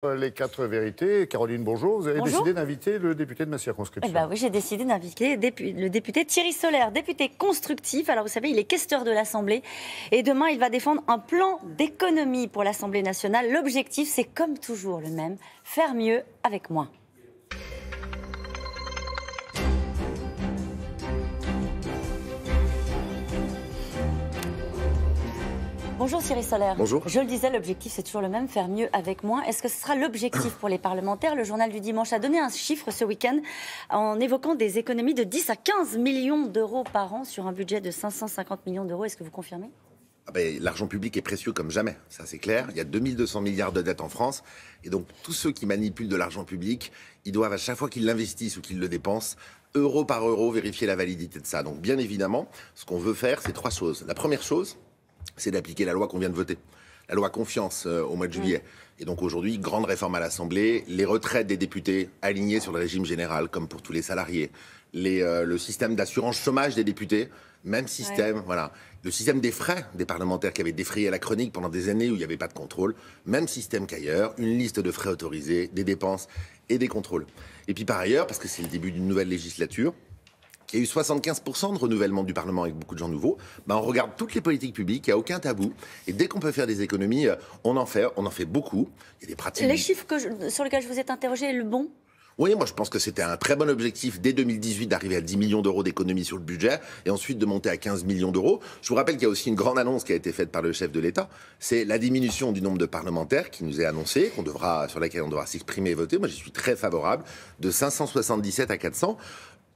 Les quatre vérités. Caroline, bonjour. Vous avez Bonjour. décidé d'inviter le député de ma circonscription. Oui, j'ai décidé d'inviter le député Thierry Solaire, député constructif. Alors, vous savez, il est questeur de l'Assemblée. Et demain, il va défendre un plan d'économie pour l'Assemblée nationale. L'objectif, c'est comme toujours le même, faire mieux avec moins. Bonjour Thierry Solaire. Bonjour. Je le disais, l'objectif c'est toujours le même, faire mieux avec moins. Est-ce que ce sera l'objectif pour les parlementaires? Le journal du dimanche a donné un chiffre ce week-end en évoquant des économies de 10 à 15 millions d'euros par an sur un budget de 550 millions d'euros. Est-ce que vous confirmez? L'argent public est précieux comme jamais, ça c'est clair. Il y a 2200 milliards de dettes en France. Et donc tous ceux qui manipulent de l'argent public, ils doivent à chaque fois qu'ils l'investissent ou qu'ils le dépensent, euro par euro, vérifier la validité de ça. Donc bien évidemment, ce qu'on veut faire, c'est trois choses. La première chose, c'est d'appliquer la loi qu'on vient de voter. La loi confiance au mois de juillet. Et donc aujourd'hui, grande réforme à l'Assemblée, les retraites des députés alignées sur le régime général, comme pour tous les salariés. Le système d'assurance chômage des députés, même système, voilà. Le système des frais des parlementaires qui avaient défrayé la chronique pendant des années où il n'y avait pas de contrôle, même système qu'ailleurs, une liste de frais autorisés, des dépenses et des contrôles. Et puis par ailleurs, parce que c'est le début d'une nouvelle législature, qui a eu 75% de renouvellement du Parlement avec beaucoup de gens nouveaux, on regarde toutes les politiques publiques, il n'y a aucun tabou. Et dès qu'on peut faire des économies, on en fait beaucoup. Il y a des pratiques. Les chiffres sur lesquels je vous ai interrogé, le bon? Oui, moi je pense que c'était un très bon objectif dès 2018 d'arriver à 10 millions d'euros d'économies sur le budget et ensuite de monter à 15 millions d'euros. Je vous rappelle qu'il y a aussi une grande annonce qui a été faite par le chef de l'État. C'est la diminution du nombre de parlementaires qui nous est annoncée, sur laquelle on devra s'exprimer et voter. Moi j'y suis très favorable, de 577 à 400.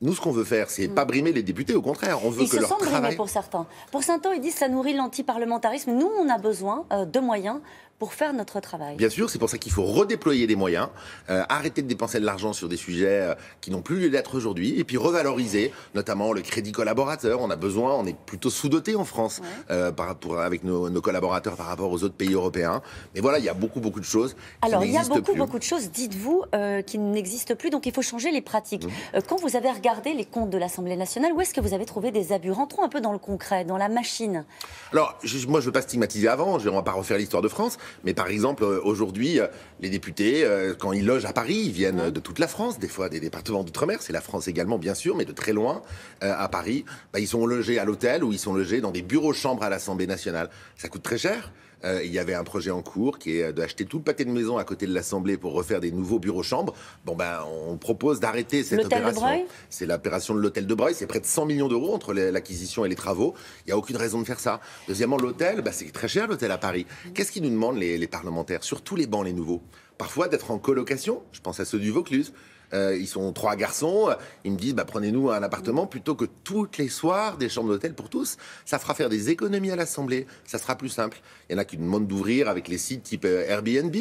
Nous, ce qu'on veut faire, c'est pas brimer les députés, au contraire, on veut que leur travail... Ils se sentent brimés pour certains. Pour certains, ils disent que ça nourrit l'antiparlementarisme. Nous, on a besoin de moyens pour faire notre travail. Bien sûr, c'est pour ça qu'il faut redéployer des moyens, arrêter de dépenser de l'argent sur des sujets qui n'ont plus lieu d'être aujourd'hui, et puis revaloriser, notamment le crédit collaborateur. On a besoin, on est plutôt sous-doté en France avec nos collaborateurs par rapport aux autres pays européens. Mais voilà, il y a beaucoup de choses qui n'existent plus. Alors, il y a beaucoup de choses, dites-vous, qui n'existent plus, donc il faut changer les pratiques. Quand vous avez regardé les comptes de l'Assemblée nationale, où est-ce que vous avez trouvé des abus? Rentrons un peu dans le concret, dans la machine. Alors, moi, je ne veux pas stigmatiser avant, on ne va pas refaire l'histoire de France. Mais par exemple, aujourd'hui, les députés, quand ils logent à Paris, ils viennent de toute la France, des fois des départements d'outre-mer, c'est la France également bien sûr, mais de très loin, à Paris, ils sont logés à l'hôtel ou ils sont logés dans des bureaux-chambres à l'Assemblée nationale. Ça coûte très cher. Il y avait un projet en cours qui est d'acheter tout le pâté de maison à côté de l'Assemblée pour refaire des nouveaux bureaux-chambres. On propose d'arrêter cette opération. C'est l'opération de l'hôtel de Breuil. C'est près de 100 millions d'euros entre l'acquisition et les travaux. Il n'y a aucune raison de faire ça. Deuxièmement, l'hôtel, c'est très cher l'hôtel à Paris. Qu'est-ce qu'ils nous demandent les parlementaires, sur tous les bancs, les nouveaux? Parfois d'être en colocation. Je pense à ceux du Vaucluse. Ils sont 3 garçons, ils me disent prenez-nous un appartement plutôt que tous les soirs des chambres d'hôtel pour tous. Ça fera faire des économies à l'Assemblée, ça sera plus simple. Il y en a qui nous demandent d'ouvrir avec les sites type Airbnb.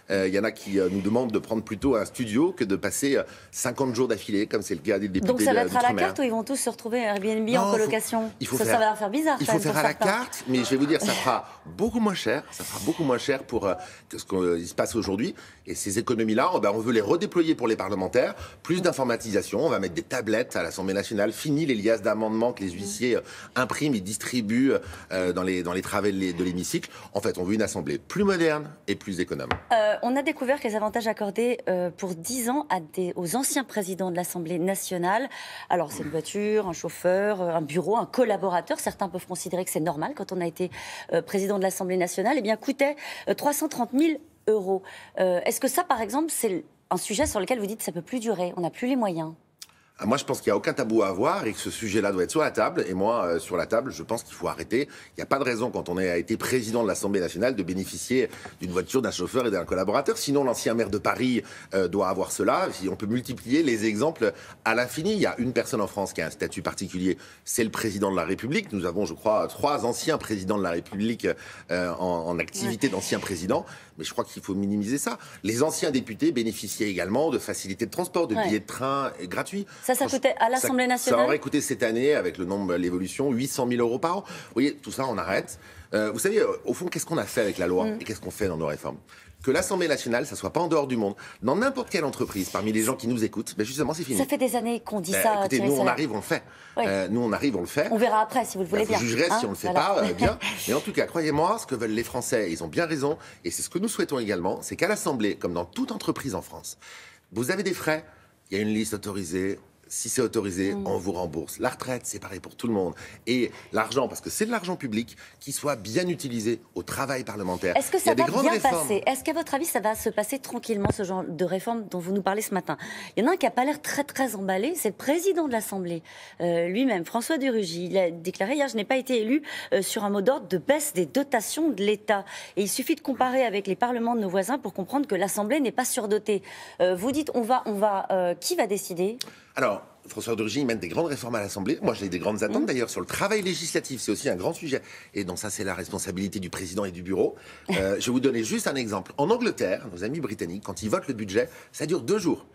Il y en a qui nous demandent de prendre plutôt un studio que de passer 50 jours d'affilée, comme c'est le cas des députés. Donc ça va être à la carte ou ils vont tous se retrouver à Airbnb en colocation? Ça va leur faire bizarre. Il faut faire à la carte, mais je vais vous dire, ça fera beaucoup moins cher. Ça fera beaucoup moins cher que ce qui se passe aujourd'hui. Et ces économies-là, on veut les redéployer pour les parlementaires. Plus d'informatisation, on va mettre des tablettes à l'Assemblée nationale. Fini les liasses d'amendements que les huissiers impriment et distribuent dans les travées de l'hémicycle. En fait, on veut une Assemblée plus moderne et plus économe. On a découvert que les avantages accordés pour 10 ans aux anciens présidents de l'Assemblée nationale, alors c'est une voiture, un chauffeur, un bureau, un collaborateur, certains peuvent considérer que c'est normal quand on a été président de l'Assemblée nationale, coûtait 330 000 euros. Est-ce que ça, par exemple, c'est un sujet sur lequel vous dites que ça ne peut plus durer, on n'a plus les moyens? Moi, je pense qu'il n'y a aucun tabou à avoir et que ce sujet-là doit être sur la table. Et moi, sur la table, je pense qu'il faut arrêter. Il n'y a pas de raison, quand on a été président de l'Assemblée nationale, de bénéficier d'une voiture, d'un chauffeur et d'un collaborateur. Sinon, l'ancien maire de Paris doit avoir cela. On peut multiplier les exemples à l'infini. Il y a une personne en France qui a un statut particulier, c'est le président de la République. Nous avons, je crois, 3 anciens présidents de la République en activité d'anciens présidents. Mais je crois qu'il faut minimiser ça. Les anciens députés bénéficiaient également de facilités de transport, de billets de train gratuits. Ça coûtait à l'Assemblée nationale? Ça aurait coûté cette année, avec l'évolution, 800 000 euros par an. Vous voyez, tout ça, on arrête. Vous savez, au fond, qu'est-ce qu'on a fait avec la loi et qu'est-ce qu'on fait dans nos réformes? Que l'Assemblée nationale, ça soit pas en dehors du monde, dans n'importe quelle entreprise, parmi les gens qui nous écoutent, ben justement, c'est fini. Ça fait des années qu'on dit ça. Écoutez, nous, on arrive, on le fait. Oui. Nous, on arrive, on le fait. On verra après, si vous le voulez bien. Vous jugerez si on le fait voilà. pas, bien. Mais en tout cas, croyez-moi, ce que veulent les Français, ils ont bien raison, et c'est ce que nous souhaitons également, c'est qu'à l'Assemblée, comme dans toute entreprise en France, vous avez des frais, il y a une liste autorisée. Si c'est autorisé, on vous rembourse. La retraite, c'est pareil pour tout le monde. Et l'argent, parce que c'est de l'argent public, qui soit bien utilisé au travail parlementaire. Est-ce que ça va bien passer? Est-ce qu'à votre avis, ça va se passer tranquillement, ce genre de réforme dont vous nous parlez ce matin? Il y en a un qui n'a pas l'air très emballé, c'est le président de l'Assemblée lui-même, François de Rugy. Il a déclaré hier, je n'ai pas été élu sur un mot d'ordre de baisse des dotations de l'État. Et il suffit de comparer avec les parlements de nos voisins pour comprendre que l'Assemblée n'est pas surdotée. Vous dites, qui va décider? Alors, François de Rugy mène des grandes réformes à l'Assemblée. Moi, j'ai des grandes attentes d'ailleurs sur le travail législatif. C'est aussi un grand sujet. Et donc ça, c'est la responsabilité du président et du bureau. Je vais vous donner juste un exemple. En Angleterre, nos amis britanniques, quand ils votent le budget, ça dure 2 jours.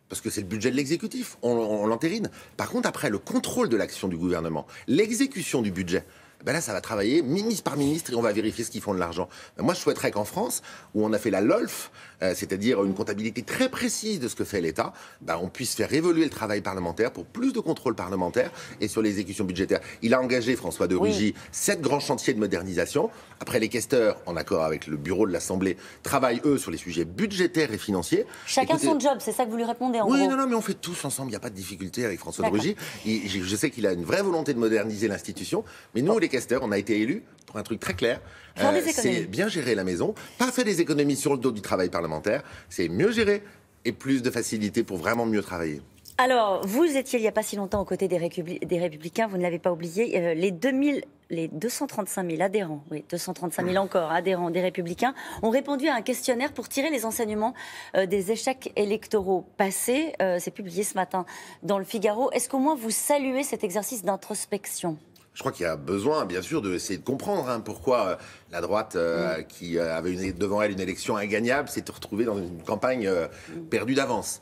Parce que c'est le budget de l'exécutif. On l'entérine. Par contre, après, le contrôle de l'action du gouvernement, l'exécution du budget, ben là, ça va travailler ministre par ministre et on va vérifier ce qu'ils font de l'argent. Ben moi, je souhaiterais qu'en France, où on a fait la LOLF, c'est-à-dire une comptabilité très précise de ce que fait l'État, ben on puisse faire évoluer le travail parlementaire pour plus de contrôle parlementaire et sur l'exécution budgétaire. Il a engagé, François de Rugy, 7 grands chantiers de modernisation. Après, les questeurs, en accord avec le bureau de l'Assemblée, travaillent, eux, sur les sujets budgétaires et financiers. Chacun son job, c'est ça que vous lui répondez en gros? Oui, non, mais on fait tous ensemble, il n'y a pas de difficulté avec François de Rugy. Je sais qu'il a une vraie volonté de moderniser l'institution, mais nous, les questeurs, on a été élus pour un truc très clair. C'est bien gérer la maison, pas faire des économies sur le dos du travail parlementaire, c'est mieux gérer et plus de facilité pour vraiment mieux travailler. Alors, vous étiez il n'y a pas si longtemps aux côtés des Républicains, vous ne l'avez pas oublié, les 235 000 adhérents, oui, 235 000 encore adhérents des Républicains, ont répondu à un questionnaire pour tirer les enseignements des échecs électoraux passés. C'est publié ce matin dans le Figaro. Est-ce qu'au moins vous saluez cet exercice d'introspection ? Je crois qu'il y a besoin, bien sûr, d'essayer de comprendre pourquoi la droite, qui avait devant elle une élection ingagnable, s'est retrouvée dans une campagne perdue d'avance.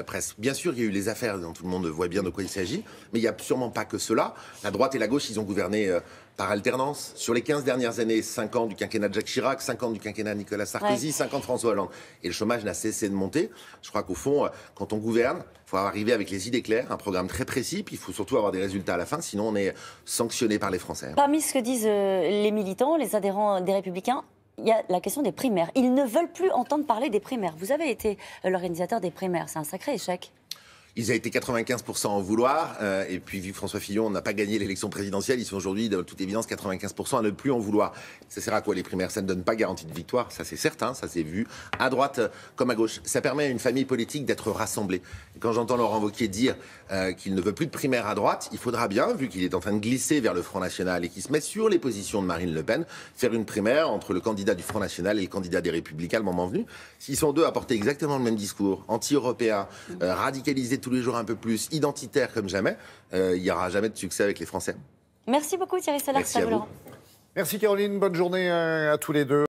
Presque. Bien sûr, il y a eu les affaires dont tout le monde voit bien de quoi il s'agit, mais il n'y a sûrement pas que cela. La droite et la gauche, ils ont gouverné par alternance. Sur les 15 dernières années, 5 ans du quinquennat de Jacques Chirac, 5 ans du quinquennat de Nicolas Sarkozy, 5 ans de François Hollande. Et le chômage n'a cessé de monter. Je crois qu'au fond, quand on gouverne, il faut arriver avec les idées claires, un programme très précis, puis il faut surtout avoir des résultats à la fin, sinon on est sanctionné par les Français. Parmi ce que disent les militants, les adhérents des Républicains, il y a la question des primaires. Ils ne veulent plus entendre parler des primaires. Vous avez été l'organisateur des primaires. C'est un sacré échec. Ils ont été 95% à en vouloir, et puis vu que François Fillon n'a pas gagné l'élection présidentielle, ils sont aujourd'hui, de toute évidence, 95% à ne plus en vouloir. Ça sert à quoi les primaires? Ça ne donne pas garantie de victoire, ça c'est certain, ça s'est vu, à droite comme à gauche. Ça permet à une famille politique d'être rassemblée. Et quand j'entends Laurent Wauquiez dire qu'il ne veut plus de primaires à droite, il faudra bien, vu qu'il est en train de glisser vers le Front National et qu'il se met sur les positions de Marine Le Pen, faire une primaire entre le candidat du Front National et le candidat des Républicains le moment venu. S'ils sont deux à porter exactement le même discours, anti-européen, radicalisé tous les jours un peu plus, identitaire comme jamais, il n'y aura jamais de succès avec les Français. Merci beaucoup Thierry Solars. Merci à vous. Merci Caroline, bonne journée à tous les deux.